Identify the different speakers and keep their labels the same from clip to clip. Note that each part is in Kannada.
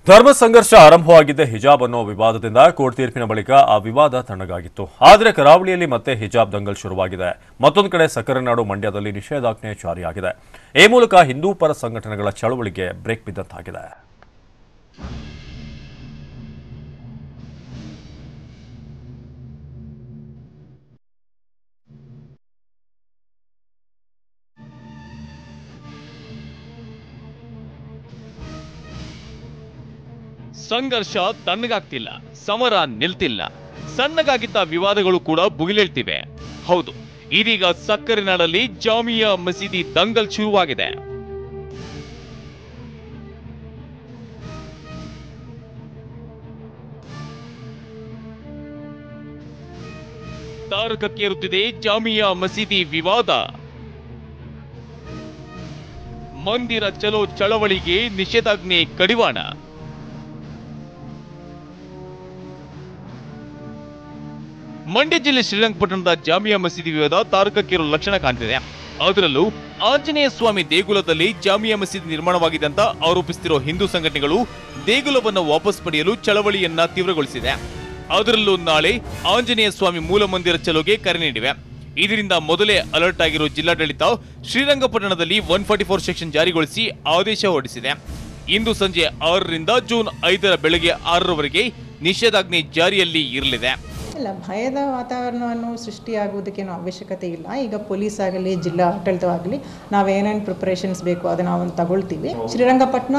Speaker 1: ಧರ್ಮ ಸಂಘರ್ಷ ಆರಂಭವಾಗಿದ್ದ ಹಿಜಾಬ್ ಅನ್ನೋ ವಿವಾದದಿಂದ ಕೋರ್ಟ್ ತೀರ್ಪಿನ ಬಳಿಕ ಆ ವಿವಾದ ತಣ್ಣಗಾಗಿತ್ತು. ಆದರೆ ಕರಾವಳಿಯಲ್ಲಿ ಮತ್ತೆ ಹಿಜಾಬ್ ದಂಗಲ್ ಶುರುವಾಗಿದೆ. ಮತ್ತೊಂದು ಕಡೆ ಸಕ್ಕರೆನಾಡು ಮಂಡ್ಯದಲ್ಲಿ ನಿಷೇಧಾಜ್ಞೆ ಜಾರಿಯಾಗಿದೆ. ಈ ಮೂಲಕ ಹಿಂದೂ ಪರ ಸಂಘಟನೆಗಳ ಚಳವಳಿಗೆ ಬ್ರೇಕ್ ಬಿದ್ದಂತಾಗಿದೆ.
Speaker 2: ಸಂಘರ್ಷ ತಣ್ಣಗಾಗ್ತಿಲ್ಲ, ಸಮರ ನಿಲ್ತಿಲ್ಲ. ಸಣ್ಣಗಾಗಿದ್ದ ವಿವಾದಗಳು ಕೂಡ ಭುಗಿಲೇಳ್ತಿವೆ. ಹೌದು, ಇದೀಗ ಸಕ್ಕರೆನಾಡಲ್ಲಿ ಜಾಮಿಯಾ ಮಸೀದಿ ದಂಗಲ್ ಶುರುವಾಗಿದೆ. ತಾರಕಕ್ಕೇರುತ್ತಿದೆ ಜಾಮಿಯಾ ಮಸೀದಿ ವಿವಾದ. ಮಂದಿರ ಚಲೋ ಚಳವಳಿಗೆ ನಿಷೇಧಾಜ್ಞೆ ಕಡಿವಾಣ. ಮಂಡ್ಯ ಜಿಲ್ಲೆ ಶ್ರೀರಂಗಪಟ್ಟಣದ ಜಾಮಿಯಾ ಮಸೀದಿ ವಿವಾದ ತಾರಕಕ್ಕೇರುವ ಲಕ್ಷಣ ಕಾಣ್ತಿದೆ. ಅದರಲ್ಲೂ ಆಂಜನೇಯ ಸ್ವಾಮಿ ದೇಗುಲದಲ್ಲಿ ಜಾಮಿಯಾ ಮಸೀದಿ ನಿರ್ಮಾಣವಾಗಿದೆ ಅಂತ ಆರೋಪಿಸುತ್ತಿರೋ ಹಿಂದೂ ಸಂಘಟನೆಗಳು ದೇಗುಲವನ್ನು ವಾಪಸ್ ಪಡೆಯಲು ಚಳವಳಿಯನ್ನ ತೀವ್ರಗೊಳಿಸಿದೆ. ಅದರಲ್ಲೂ ನಾಳೆ ಆಂಜನೇಯ ಸ್ವಾಮಿ ಮೂಲ ಮಂದಿರ ಚಲೋಗೆ ಕರೆ ನೀಡಿವೆ. ಇದರಿಂದ ಮೊದಲೇ ಅಲರ್ಟ್ ಆಗಿರೋ ಜಿಲ್ಲಾಡಳಿತ ಶ್ರೀರಂಗಪಟ್ಟಣದಲ್ಲಿ 144 ಸೆಕ್ಷನ್ ಜಾರಿಗೊಳಿಸಿ ಆದೇಶ ಹೊರಡಿಸಿದೆ. ಇಂದು ಸಂಜೆ 6ರಿಂದ ಜೂನ್ 5ರ ಬೆಳಗ್ಗೆ 6ರವರೆಗೆ ನಿಷೇಧಾಜ್ಞೆ ಜಾರಿಯಲ್ಲಿ ಇರಲಿದೆ.
Speaker 3: ಇಲ್ಲ, ಭಯದ ವಾತಾವರಣವನ್ನು ಸೃಷ್ಟಿಯಾಗುವುದಕ್ಕೇನು ಅವಶ್ಯಕತೆ ಇಲ್ಲ. ಈಗ ಪೊಲೀಸ್ ಆಗಲಿ ಜಿಲ್ಲಾ ಆಡಳಿತವಾಗಲಿ ನಾವೇನೇನು ಪ್ರಿಪ್ರೇಷನ್ಸ್ ಬೇಕು ಅದನ್ನು ನಾವು ತಗೊಳ್ತೀವಿ. ಶ್ರೀರಂಗಪಟ್ಟಣ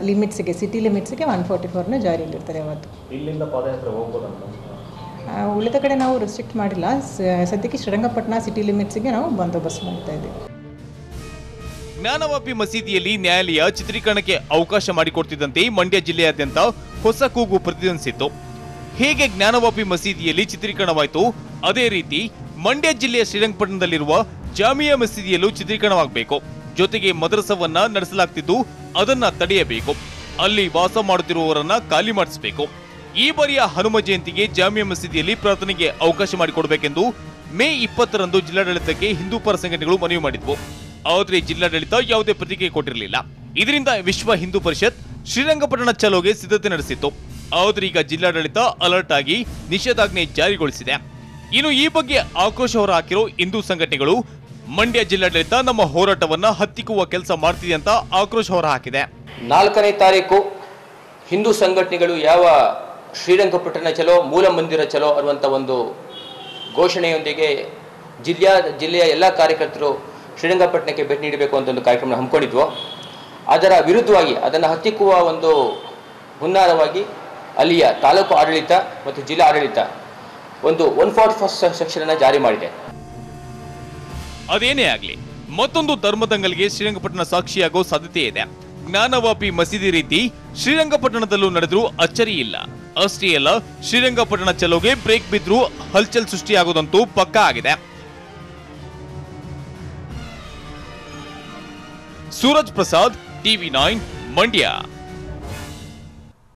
Speaker 3: ಲಿಮಿಟ್ಸ್ಗೆ, ಸಿಟಿ ಲಿಮಿಟ್ಸ್ಗೆ 144ನ ಜಾರಿಯಲ್ಲಿರ್ತದೆ. ಅವತ್ತು
Speaker 4: ಇಲ್ಲಿಂದ ಪಾದಯಾತ್ರೆ ಹೋಗ್ಬೋದಾ?
Speaker 3: ಉಳಿದ ಕಡೆ ನಾವು ರೆಸ್ಟ್ರಿಕ್ಟ್ ಮಾಡಿಲ್ಲ. ಸದ್ಯಕ್ಕೆ ಶ್ರೀರಂಗಪಟ್ಟಣ ಸಿಟಿ ಲಿಮಿಟ್ಸ್ಗೆ ನಾವು ಬಂದೋಬಸ್ತ್ ಮಾಡ್ತಾ ಇದ್ದೀವಿ.
Speaker 2: ಜ್ಞಾನವಾಪಿ ಮಸೀದಿಯಲ್ಲಿ ನ್ಯಾಯಾಲಯ ಚಿತ್ರೀಕರಣಕ್ಕೆ ಅವಕಾಶ ಮಾಡಿಕೊಡ್ತಿದ್ದಂತೆ ಮಂಡ್ಯ ಜಿಲ್ಲೆಯಾದ್ಯಂತ ಹೊಸ ಕೂಗು ಪ್ರತಿಧ್ವನಿಸಿತ್ತು. ಹೇಗೆ ಜ್ಞಾನವಾಪಿ ಮಸೀದಿಯಲ್ಲಿ ಚಿತ್ರೀಕರಣವಾಯಿತು, ಅದೇ ರೀತಿ ಮಂಡ್ಯ ಜಿಲ್ಲೆಯ ಶ್ರೀರಂಗಪಟ್ಟಣದಲ್ಲಿರುವ ಜಾಮಿಯಾ ಮಸೀದಿಯಲ್ಲೂ ಚಿತ್ರೀಕರಣವಾಗಬೇಕು. ಜೊತೆಗೆ ಮದ್ರಸವನ್ನ ನಡೆಸಲಾಗ್ತಿದ್ದು ಅದನ್ನ ತಡೆಯಬೇಕು. ಅಲ್ಲಿ ವಾಸ ಮಾಡುತ್ತಿರುವವರನ್ನ ಖಾಲಿ ಮಾಡಿಸಬೇಕು. ಈ ಬಾರಿಯ ಹನುಮ ಜಯಂತಿಗೆ ಜಾಮಿಯಾ ಮಸೀದಿಯಲ್ಲಿ ಪ್ರಾರ್ಥನೆಗೆ ಅವಕಾಶ ಮಾಡಿಕೊಡಬೇಕೆಂದು ಮೇ 20ರಂದು ಜಿಲ್ಲಾಡಳಿತಕ್ಕೆ ಹಿಂದೂ ಪರ ಸಂಘಟನೆಗಳು ಮನವಿ ಮಾಡಿದ್ವು. ಆದರೆ ಜಿಲ್ಲಾಡಳಿತ ಯಾವುದೇ ಪ್ರತಿಕ್ರಿಯೆ ಕೊಟ್ಟಿರಲಿಲ್ಲ. ಇದರಿಂದ ವಿಶ್ವ ಹಿಂದೂ ಪರಿಷತ್ ಶ್ರೀರಂಗಪಟ್ಟಣ ಚಲೋಗೆ ಸಿದ್ಧತೆ ನಡೆಸಿತ್ತು. ಆದರೆ ಈಗ ಜಿಲ್ಲಾಡಳಿತ ಅಲರ್ಟ್ ಆಗಿ ನಿಷೇಧಾಜ್ಞೆ ಜಾರಿಗೊಳಿಸಿದೆ. ಇನ್ನು ಈ ಬಗ್ಗೆ ಆಕ್ರೋಶ ಹೊರಹಾಕಿರೋ ಹಿಂದೂ ಸಂಘಟನೆಗಳು ಮಂಡ್ಯ ಜಿಲ್ಲಾಡಳಿತ ನಮ್ಮ ಹೋರಾಟವನ್ನ ಹತ್ತಿಕ್ಕುವ ಕೆಲಸ ಮಾಡ್ತಿದೆ ಅಂತ ಆಕ್ರೋಶ ಹೊರಹಾಕಿದೆ.
Speaker 5: 4ನೇ ತಾರೀಕು ಹಿಂದೂ ಸಂಘಟನೆಗಳು ಯಾವ ಶ್ರೀರಂಗಪಟ್ಟಣ ಚಲೋ ಮೂಲ ಮಂದಿರ ಚಲೋ ಅನ್ನುವಂಥ ಒಂದು ಘೋಷಣೆಯೊಂದಿಗೆ ಜಿಲ್ಲೆಯ ಎಲ್ಲ ಕಾರ್ಯಕರ್ತರು ಶ್ರೀರಂಗಪಟ್ಟಣಕ್ಕೆ ಭೇಟಿ ನೀಡಬೇಕು ಅಂತ ಒಂದು ಕಾರ್ಯಕ್ರಮ ಹಮ್ಮಿಕೊಂಡಿದ್ವು. ಅದರ ವಿರುದ್ಧವಾಗಿ ಅದನ್ನು ಹತ್ತಿಕ್ಕುವ ಒಂದು ಹುನ್ನಾರವಾಗಿ ಅಲ್ಲಿಯ ತಾಲೂಕು ಆಡಳಿತ ಮತ್ತು ಜಿಲ್ಲಾ ಆಡಳಿತ ಒಂದು 144 ಸೆಕ್ಷನ್ ಅನ್ನು ಜಾರಿ ಮಾಡಿದೆ.
Speaker 2: ಅದೇನೇ ಆಗಲಿ, ಮತ್ತೊಂದು ಧರ್ಮದಂಗಲ್ಗೆ ಶ್ರೀರಂಗಪಟ್ಟಣ ಸಾಕ್ಷಿಯಾಗೋ ಸಾಧ್ಯತೆ ಇದೆ. ಜ್ಞಾನವಾಪಿ ಮಸೀದಿ ರೀತಿ ಶ್ರೀರಂಗಪಟ್ಟಣದಲ್ಲೂ ನಡೆದ್ರೂ ಅಚ್ಚರಿ ಇಲ್ಲ. ಅಷ್ಟೇ ಅಲ್ಲ, ಶ್ರೀರಂಗಪಟ್ಟಣ ಚಲೋಗೆ ಬ್ರೇಕ್ ಬಿದ್ರೂ ಹಲ್ಚಲ್ ಸೃಷ್ಟಿಯಾಗೋದಂತೂ ಪಕ್ಕಾ ಆಗಿದೆ. ಸೂರಜ್ ಪ್ರಸಾದ್, TV9 ಮಂಡ್ಯ.